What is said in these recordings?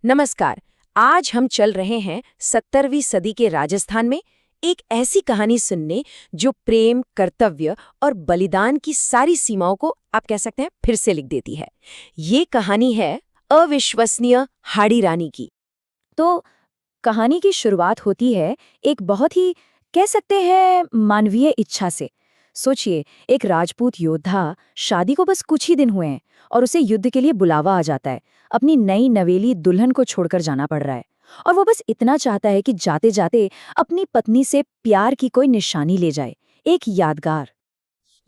नमस्कार। आज हम चल रहे हैं 17वीं सदी के राजस्थान में एक ऐसी कहानी सुनने जो प्रेम, कर्तव्य और बलिदान की सारी सीमाओं को आप कह सकते हैं फिर से लिख देती है। ये कहानी है अविश्वसनीय हाड़ी रानी की। तो कहानी की शुरुआत होती है एक बहुत ही कह सकते हैं मानवीय इच्छा से। सोचिए, एक राजपूत योद्धा, शादी को बस कुछ ही दिन हुए हैं और उसे युद्ध के लिए बुलावा आ जाता है। अपनी नई नवेली दुल्हन को छोड़कर जाना पड़ रहा है और वो बस इतना चाहता है कि जाते जाते अपनी पत्नी से प्यार की कोई निशानी ले जाए, एक यादगार।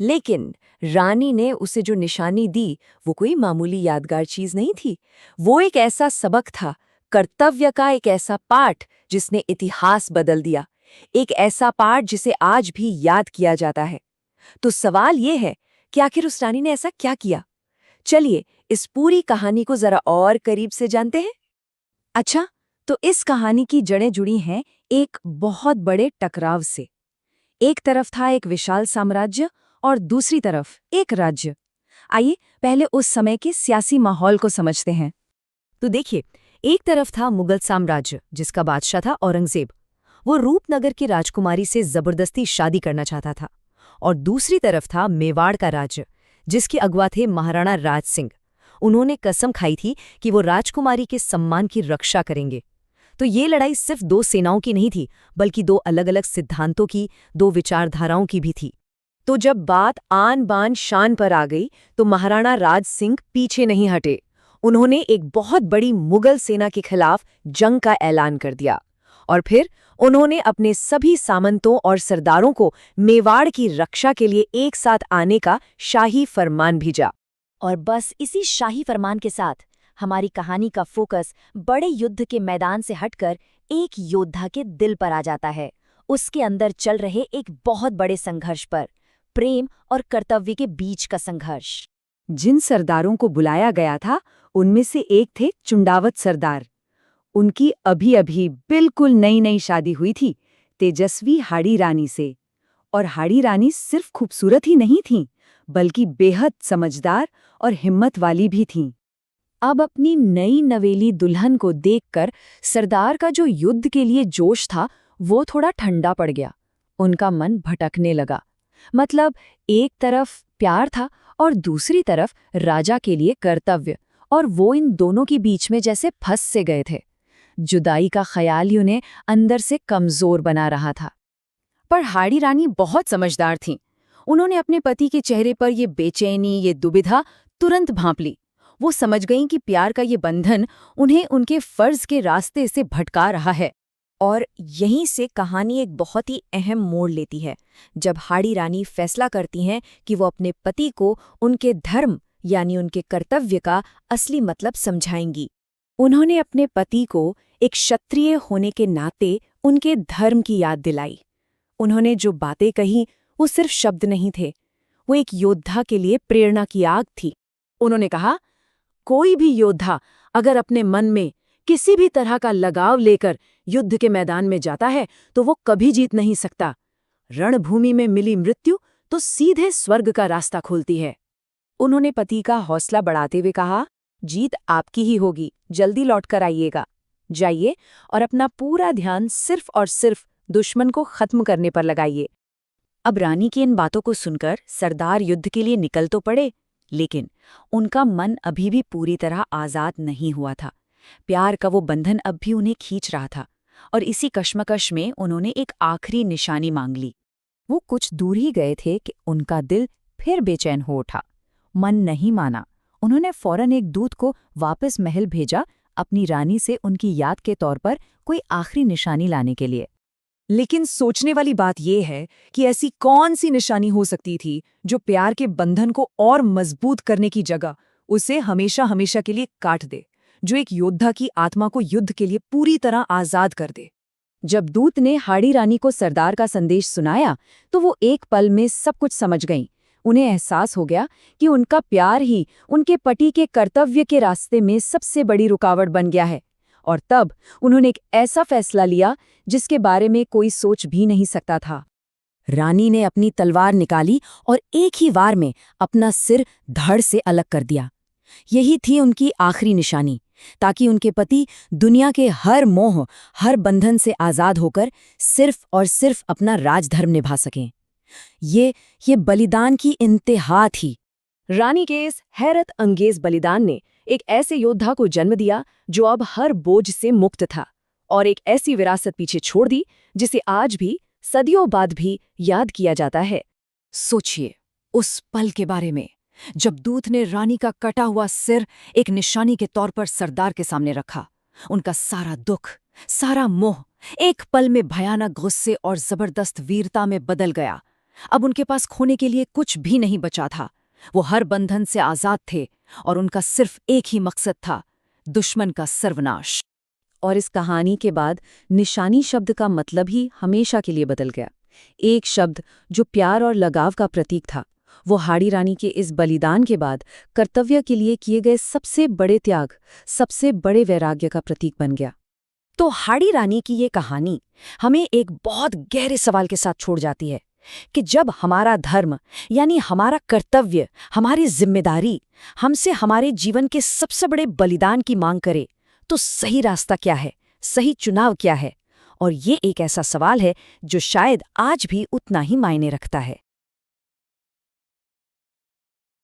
लेकिन रानी ने उसे जो निशानी दी वो कोई मामूली यादगार चीज नहीं थी। वो एक ऐसा सबक था, कर्तव्य का एक ऐसा पाठ जिसने इतिहास बदल दिया, एक ऐसा पाठ जिसे आज भी याद किया जाता है। तो सवाल ये है कि आखिर उस रानी ने ऐसा क्या किया। चलिए इस पूरी कहानी को जरा और करीब से जानते हैं। अच्छा, तो इस कहानी की जड़ें जुड़ी हैं एक बहुत बड़े टकराव से। एक तरफ था एक विशाल साम्राज्य और दूसरी तरफ एक राज्य। आइए पहले उस समय के सियासी माहौल को समझते हैं। तो देखिए, एक तरफ था मुगल साम्राज्य जिसका बादशाह था औरंगजेब। वो रूपनगर की राजकुमारी से जबरदस्ती शादी करना चाहता था। और दूसरी तरफ था मेवाड़ का राज्य जिसके अगुवा थे महाराणा राज सिंह। उन्होंने कसम खाई थी कि वो राजकुमारी के सम्मान की रक्षा करेंगे। तो ये लड़ाई सिर्फ दो सेनाओं की नहीं थी, बल्कि दो अलग अलग सिद्धांतों की, दो विचारधाराओं की भी थी। तो जब बात आन बान शान पर आ गई तो महाराणा राज सिंह पीछे नहीं हटे। उन्होंने एक बहुत बड़ी मुगल सेना के खिलाफ जंग का ऐलान कर दिया और फिर उन्होंने अपने सभी सामंतों और सरदारों को मेवाड़ की रक्षा के लिए एक साथ आने का शाही फरमान भेजा। और बस इसी शाही फरमान के साथ हमारी कहानी का फोकस बड़े युद्ध के मैदान से हटकर एक योद्धा के दिल पर आ जाता है, उसके अंदर चल रहे एक बहुत बड़े संघर्ष पर, प्रेम और कर्तव्य के बीच का संघर्ष। जिन सरदारों को बुलाया गया था उनमें से एक थे चुंडावत सरदार। उनकी अभी अभी बिल्कुल नई नई शादी हुई थी तेजस्वी हाड़ी रानी से। और हाड़ी रानी सिर्फ खूबसूरत ही नहीं थीं, बल्कि बेहद समझदार और हिम्मत वाली भी थीं। अब अपनी नई नवेली दुल्हन को देखकर सरदार का जो युद्ध के लिए जोश था वो थोड़ा ठंडा पड़ गया। उनका मन भटकने लगा। मतलब एक तरफ प्यार था और दूसरी तरफ राजा के लिए कर्तव्य, और वो इन दोनों के बीच में जैसे फंस से गए थे। जुदाई का ख्याल ही उन्हें अंदर से कमजोर बना रहा था। पर हाड़ी रानी बहुत समझदार थीं। उन्होंने अपने पति के चेहरे पर ये बेचैनी, ये दुविधा तुरंत भांप ली। वो समझ गईं कि प्यार का ये बंधन उन्हें उनके फर्ज के रास्ते से भटका रहा है। और यहीं से कहानी एक बहुत ही अहम मोड़ लेती है, जब हाड़ी रानी फैसला करती हैं कि वो अपने पति को उनके धर्म यानी उनके कर्तव्य का असली मतलब समझाएंगी। उन्होंने अपने पति को एक क्षत्रिय होने के नाते उनके धर्म की याद दिलाई। उन्होंने जो बातें कही वो सिर्फ शब्द नहीं थे, वो एक योद्धा के लिए प्रेरणा की आग थी। उन्होंने कहा, कोई भी योद्धा अगर अपने मन में किसी भी तरह का लगाव लेकर युद्ध के मैदान में जाता है तो वो कभी जीत नहीं सकता। रणभूमि में मिली मृत्यु तो सीधे स्वर्ग का रास्ता खोलती है। उन्होंने पति का हौसला बढ़ाते हुए कहा, जीत आपकी ही होगी, जल्दी लौट कर आइएगा। जाइए और अपना पूरा ध्यान सिर्फ और सिर्फ दुश्मन को खत्म करने पर लगाइए। अब रानी की इन बातों को सुनकर सरदार युद्ध के लिए निकल तो पड़े, लेकिन उनका मन अभी भी पूरी तरह आजाद नहीं हुआ था। प्यार का वो बंधन अब भी उन्हें खींच रहा था और इसी कश्मकश में उन्होंने एक आखिरी निशानी मांग ली। वो कुछ दूर ही गए थे कि उनका दिल फिर बेचैन हो उठा। मन नहीं माना। उन्होंने फौरन एक दूत को वापस महल भेजा, अपनी रानी से उनकी याद के तौर पर कोई आखिरी निशानी लाने के लिए। लेकिन सोचने वाली बात यह है कि ऐसी कौन सी निशानी हो सकती थी जो प्यार के बंधन को और मजबूत करने की जगह उसे हमेशा हमेशा के लिए काट दे, जो एक योद्धा की आत्मा को युद्ध के लिए पूरी तरह आजाद कर दे। जब दूत ने हाड़ी रानी को सरदार का संदेश सुनाया तो वो एक पल में सब कुछ समझ गईं। उन्हें एहसास हो गया कि उनका प्यार ही उनके पति के कर्तव्य के रास्ते में सबसे बड़ी रुकावट बन गया है। और तब उन्होंने एक ऐसा फैसला लिया जिसके बारे में कोई सोच भी नहीं सकता था। रानी ने अपनी तलवार निकाली और एक ही वार में अपना सिर धड़ से अलग कर दिया। यही थी उनकी आखिरी निशानी, ताकि उनके पति दुनिया के हर मोह, हर बंधन से आज़ाद होकर सिर्फ और सिर्फ अपना राजधर्म निभा सकें। ये बलिदान की इंतहा थी। रानी के इस हैरत अंगेज बलिदान ने एक ऐसे योद्धा को जन्म दिया जो अब हर बोझ से मुक्त था और एक ऐसी विरासत पीछे छोड़ दी जिसे आज भी, सदियों बाद भी याद किया जाता है। सोचिए उस पल के बारे में जब दूत ने रानी का कटा हुआ सिर एक निशानी के तौर पर सरदार के सामने रखा। उनका सारा दुख, सारा मोह एक पल में भयानक गुस्से और जबरदस्त वीरता में बदल गया। अब उनके पास खोने के लिए कुछ भी नहीं बचा था। वो हर बंधन से आजाद थे और उनका सिर्फ एक ही मकसद था, दुश्मन का सर्वनाश। और इस कहानी के बाद निशानी शब्द का मतलब ही हमेशा के लिए बदल गया। एक शब्द जो प्यार और लगाव का प्रतीक था, वो हाड़ी रानी के इस बलिदान के बाद कर्तव्य के लिए किए गए सबसे बड़े त्याग, सबसे बड़े वैराग्य का प्रतीक बन गया। तो हाड़ी रानी की ये कहानी हमें एक बहुत गहरे सवाल के साथ छोड़ जाती है कि जब हमारा धर्म यानी हमारा कर्तव्य, हमारी जिम्मेदारी हमसे हमारे जीवन के सबसे बड़े बलिदान की मांग करे, तो सही रास्ता क्या है, सही चुनाव क्या है? और ये एक ऐसा सवाल है जो शायद आज भी उतना ही मायने रखता है।